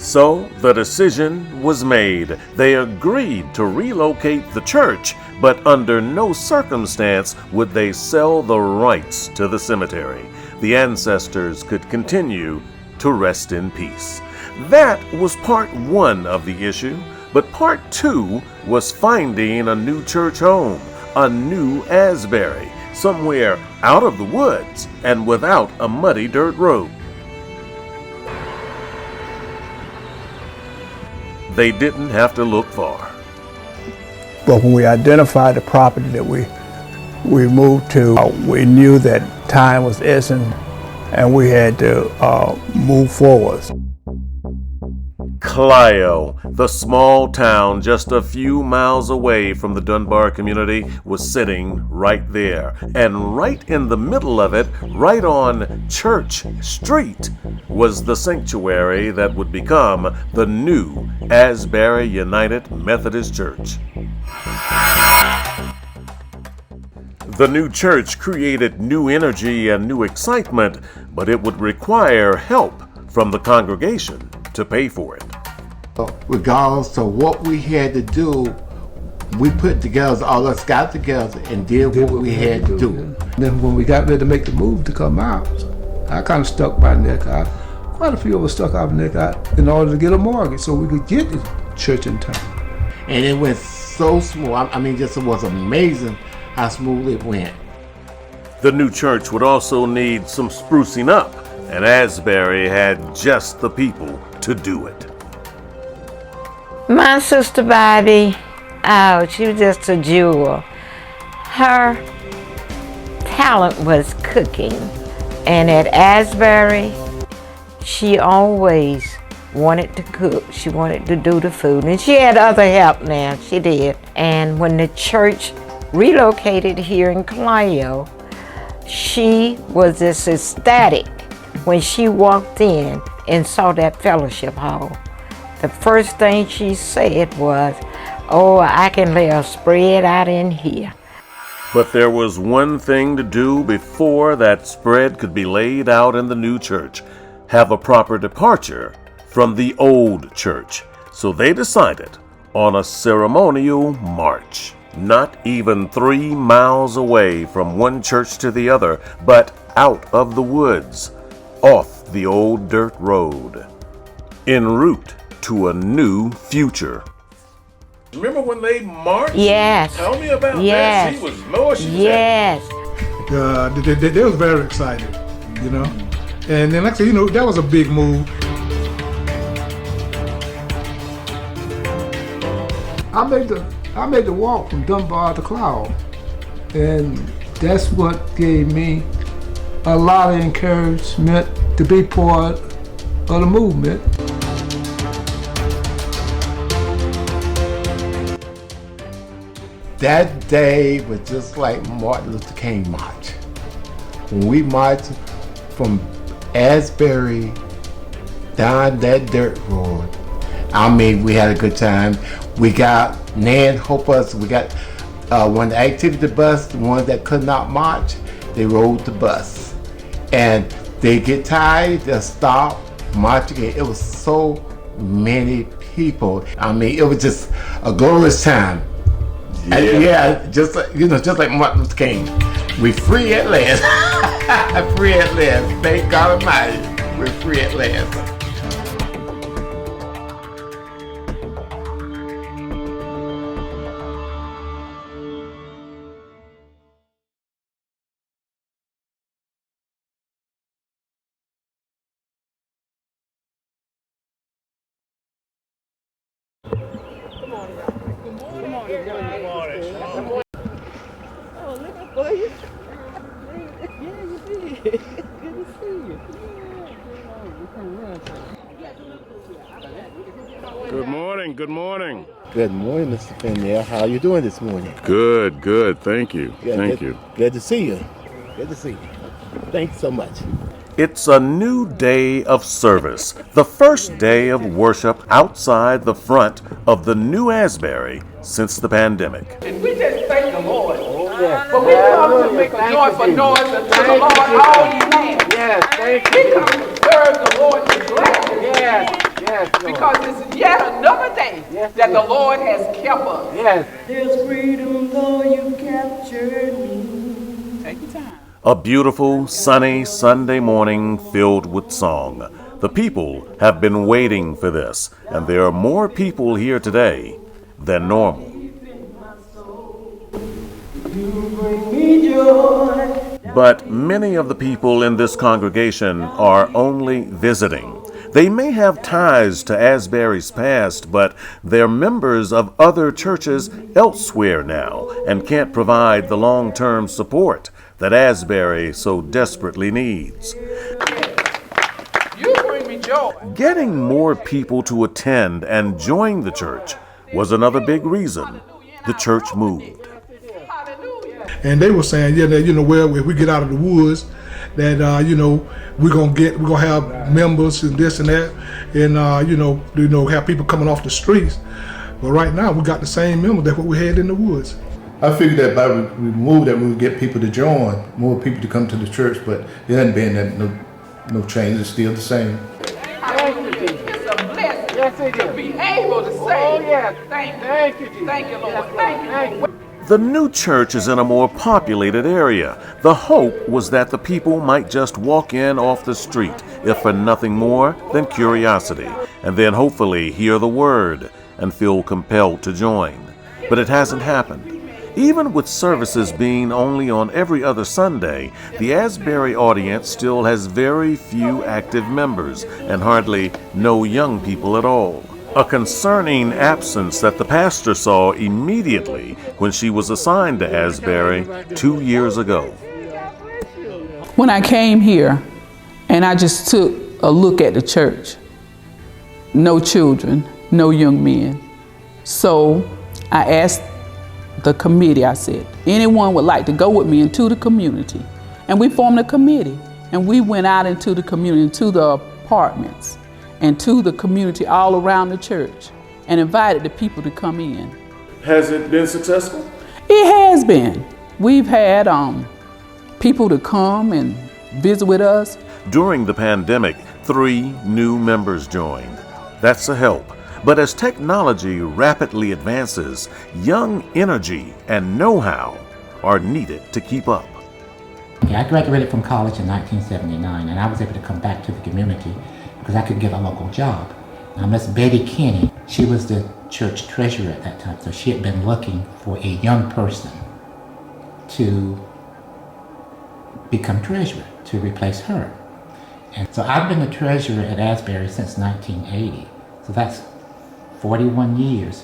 So the decision was made. They agreed to relocate the church, but under no circumstance would they sell the rights to the cemetery. The ancestors could continue to rest in peace. That was part one of the issue, but part two was finding a new church home, a new Asbury, somewhere out of the woods and without a muddy dirt road. They didn't have to look far. But when we identified the property that we moved to, we knew that time was essence and we had to move forward. Clio, the small town just a few miles away from the Dunbar community, was sitting right there. And right in the middle of it, right on Church Street, was the sanctuary that would become the new Asbury United Methodist Church. The new church created new energy and new excitement, but it would require help from the congregation to pay for it. Regardless of what we had to do, we put together, all of us got together and did what we had to do. Then when we got ready to make the move to come out, I kind of stuck my neck out. Quite a few of us stuck our neck out in order to get a mortgage so we could get the church in town. And it went so smooth. I mean, just it was amazing how smooth it went. The new church would also need some sprucing up, and Asbury had just the people to do it. My sister Bobby, oh, she was just a jewel. Her talent was cooking, and at Asbury, she always wanted to cook. She wanted to do the food, and she had other help now, she did. And when the church relocated here in Clio, she was just ecstatic when she walked in and saw that fellowship hall. The first thing she said was, "Oh, I can lay a spread out in here." But there was one thing to do before that spread could be laid out in the new church: have a proper departure from the old church. So they decided on a ceremonial march, not even 3 miles away from one church to the other, but out of the woods, off the old dirt road, en route to a new future. Remember when they marched? Yes. Tell me about yes. that. She was lower. Yes. They was very excited, you know. And then, like I said, you know, that was a big move. I made the walk from Dunbar to Cloud, and that's what gave me a lot of encouragement to be part of the movement. That day was just like Martin Luther King March. When we marched from Asbury down that dirt road, I mean, we had a good time. We got Nan help us. We got when the activity bus, the ones that could not march, they rode the bus. And they get tired, they'll stop, march again. It was so many people. I mean, it was just a glorious time. Yeah, and just like Martin Luther King. We free at last. Free at last. Thank God Almighty. We're free at last. Good morning, good morning. Good morning, Mr. Finley. How are you doing this morning? Good, thank you. Thank you. Glad to see you. Good to see you. Thanks so much. It's a new day of service, the first day of worship outside the front of the new Asbury since the pandemic. And we just thank the Lord. But we come to make a joyful noise unto the Lord all ye lands. Yes, thank you. We come to serve the Lord to bless. Yes. Because it's yet another day that the Lord has kept us. Yes. There's freedom though you captured me. Take your time. A beautiful, sunny Sunday morning filled with song. The people have been waiting for this, and there are more people here today than normal. But many of the people in this congregation are only visiting. They may have ties to Asbury's past, but they're members of other churches elsewhere now and can't provide the long-term support that Asbury so desperately needs. You bring me joy. Getting more people to attend and join the church was another big reason the church moved. And they were saying, well, if we get out of the woods, that we're gonna have members and this and that, and have people coming off the streets. But right now we got the same members that what we had in the woods. I figured that by we moved that we would get people to join, more people to come to the church, but there hasn't been no change. It's still the same. It's a blessing to be able to say, thank you, Jesus. Thank you, Lord. Thank you. The new church is in a more populated area. The hope was that the people might just walk in off the street, if for nothing more than curiosity, and then hopefully hear the word and feel compelled to join. But it hasn't happened. Even with services being only on every other Sunday, the Asbury audience still has very few active members and hardly no young people at all. A concerning absence that the pastor saw immediately when she was assigned to Asbury 2 years ago. When I came here and I just took a look at the church, no children, no young men. So I asked the committee, I said, anyone would like to go with me into the community? And we formed a committee and we went out into the community, into the apartments, and to the community all around the church and invited the people to come in. Has it been successful? It has been. We've had people to come and visit with us. During the pandemic, 3 new members joined. That's a help. But as technology rapidly advances, young energy and know-how are needed to keep up. Okay, I graduated from college in 1979, and I was able to come back to the community because I could get a local job. Now, Miss Betty Kinney, she was the church treasurer at that time, so she had been looking for a young person to become treasurer, to replace her. And so I've been the treasurer at Asbury since 1980, so that's 41 years.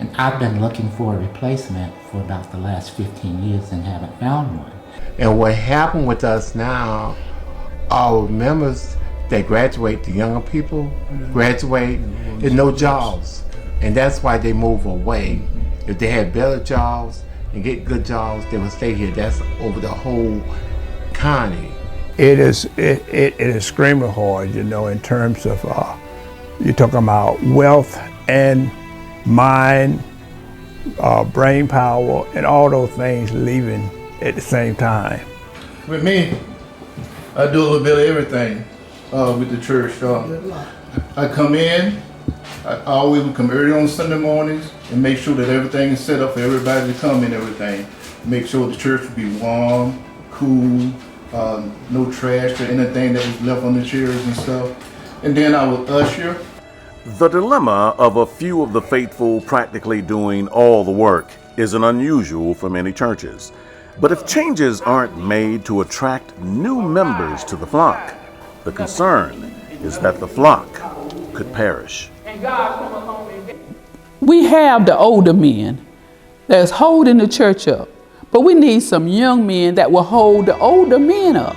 And I've been looking for a replacement for about the last 15 years and haven't found one. And what happened with us now, our members, they graduate, the younger people graduate, and no jobs. And that's why they move away. If they had better jobs and get good jobs, they would stay here. That's over the whole county. It is extremely hard, in terms of, you're talking about wealth and mind, brain power, and all those things leaving at the same time. With me, I do a little bit of everything with the church. I come in, I always would come early on Sunday mornings and make sure that everything is set up for everybody to come and everything. Make sure the church would be warm, cool, no trash or anything that was left on the chairs and stuff. And then I would usher. The dilemma of a few of the faithful practically doing all the work isn't unusual for many churches. But if changes aren't made to attract new members to the flock, the concern is that the flock could perish. We have the older men that's holding the church up, but we need some young men that will hold the older men up.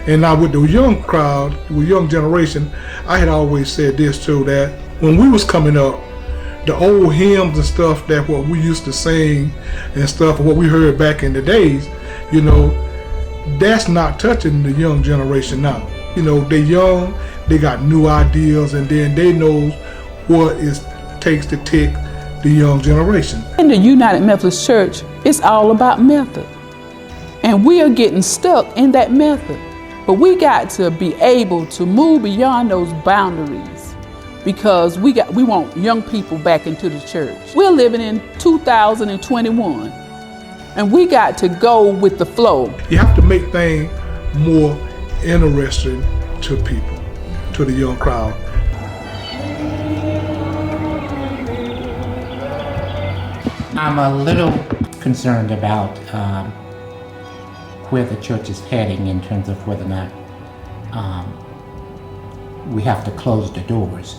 And now with the young crowd, the young generation, I had always said this too, that when we was coming up, the old hymns and stuff that what we used to sing and stuff, what we heard back in the days, that's not touching the young generation now. They young, they got new ideas, and then they know what it takes to take the young generation. In the United Methodist Church, it's all about method. And we are getting stuck in that method. But we got to be able to move beyond those boundaries because we want young people back into the church. We're living in 2021, and we got to go with the flow. You have to make things more interesting to people, to the young crowd. I'm a little concerned about where the church is heading in terms of whether or not we have to close the doors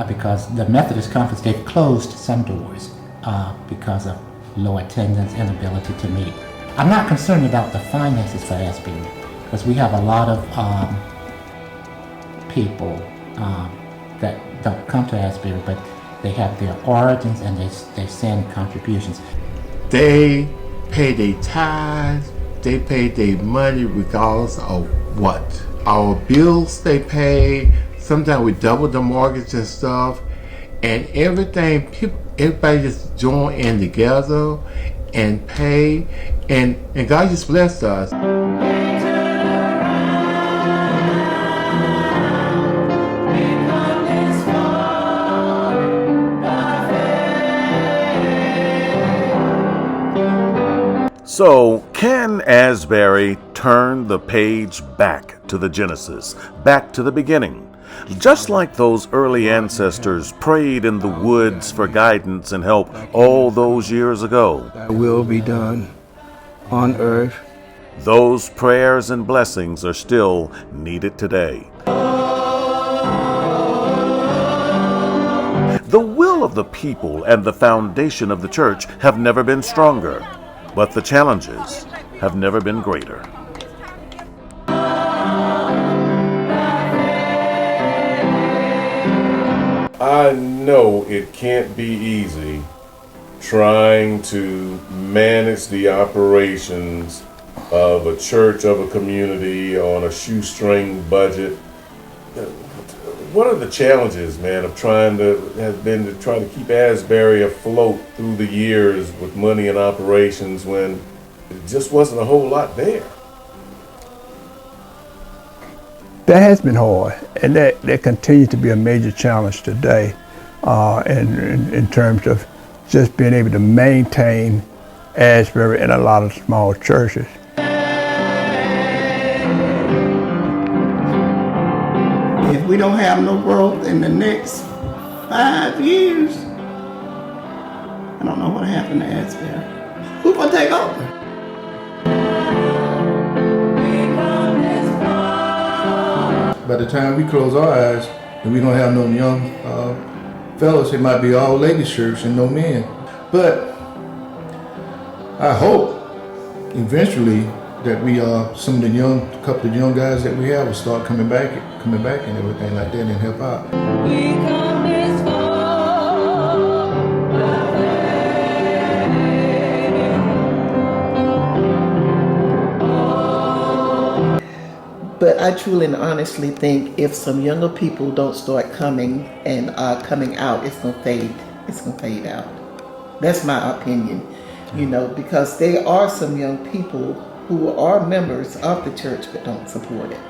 because the Methodist Conference, they've closed some doors because of low attendance, inability to meet. I'm not concerned about the finances for Asbury because we have a lot of people that don't come to Asbury, but they have their origins and they send contributions. They pay their tithes, they pay their money regardless of what. Our bills they pay, sometimes we double the mortgage and stuff, and everything, everybody just join in together and pay, and God just blessed us. So, can Asbury turn the page back to the Genesis, back to the beginning? Just like those early ancestors prayed in the woods for guidance and help all those years ago. Thy will be done on earth. Those prayers and blessings are still needed today. The will of the people and the foundation of the church have never been stronger, but the challenges have never been greater. I know it can't be easy trying to manage the operations of a church, of a community on a shoestring budget. What are the challenges, man, of try to keep Asbury afloat through the years with money and operations when it just wasn't a whole lot there? That has been hard, and that continues to be a major challenge today in terms of just being able to maintain Asbury and a lot of small churches. If we don't have no growth in the next 5 years, I don't know what happened to Asbury. Who's gonna take over? By the time we close our eyes and we don't have no young fellows, it might be all ladies' church and no men. But I hope eventually that we some of the couple of young guys that we have will start coming back and everything like that and help out. We come this far. But I truly and honestly think if some younger people don't start coming and coming out, it's gonna fade. It's gonna fade out. That's my opinion, because there are some young people who are members of the church but don't support it.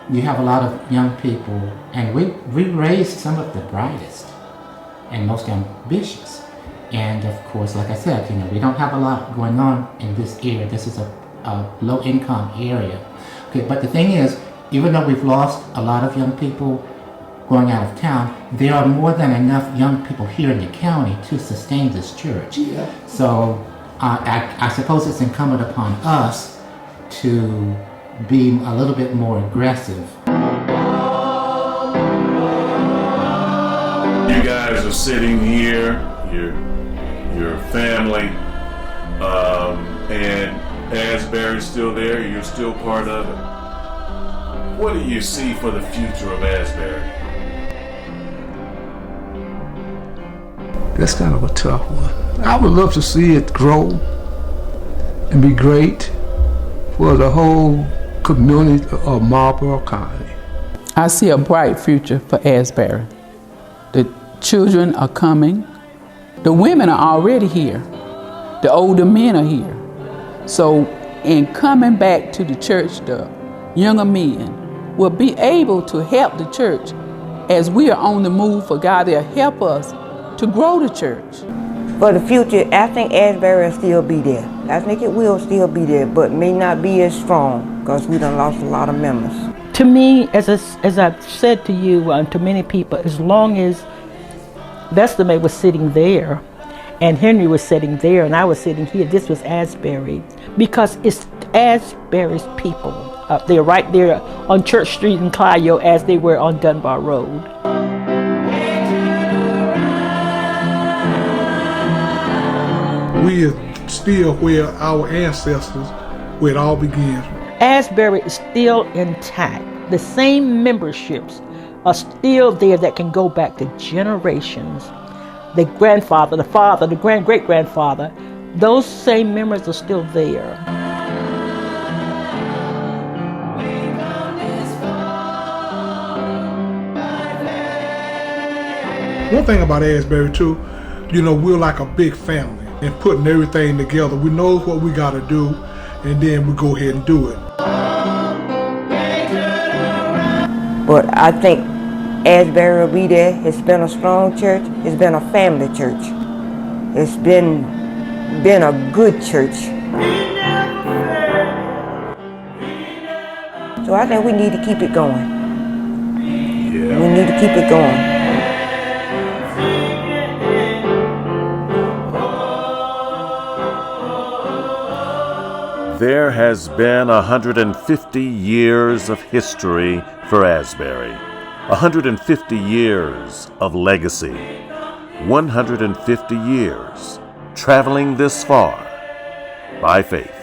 You have a lot of young people, and we raised some of the brightest and most ambitious. And of course, like I said, we don't have a lot going on in this area. This is a low-income area. Okay, but the thing is, even though we've lost a lot of young people going out of town, there are more than enough young people here in the county to sustain this church. Yeah. So I suppose it's incumbent upon us to be a little bit more aggressive. You guys are sitting here, your family, and Asbury's still there, you're still part of it. What do you see for the future of Asbury? That's kind of a tough one. I would love to see it grow and be great for the whole community of Marlboro County. I see a bright future for Asbury. The children are coming. The women are already here. The older men are here. So in coming back to the church, the younger men will be able to help the church as we are on the move for God to help us to grow the church. For the future, I think Asbury will still be there. I think it will still be there, but may not be as strong because we done lost a lot of members. To me, as I've said to you, to many people, as long as Vestermaid was sitting there and Henry was sitting there and I was sitting here, this was Asbury, because it's Asbury's people up there, right there on Church Street in Clio as they were on Dunbar Road. We are still where our ancestors, where it all began. Asbury is still intact. The same memberships are still there that can go back to generations. The grandfather, the father, the great-grandfather, those same members are still there. One thing about Asbury too, we're like a big family and putting everything together. We know what we got to do, and then we go ahead and do it. But I think Asbury will be there. It's been a strong church. It's been a family church. It's been a good church. So I think we need to keep it going. Yeah. We need to keep it going. There has been 150 years of history for Asbury, 150 years of legacy, 150 years traveling this far by faith.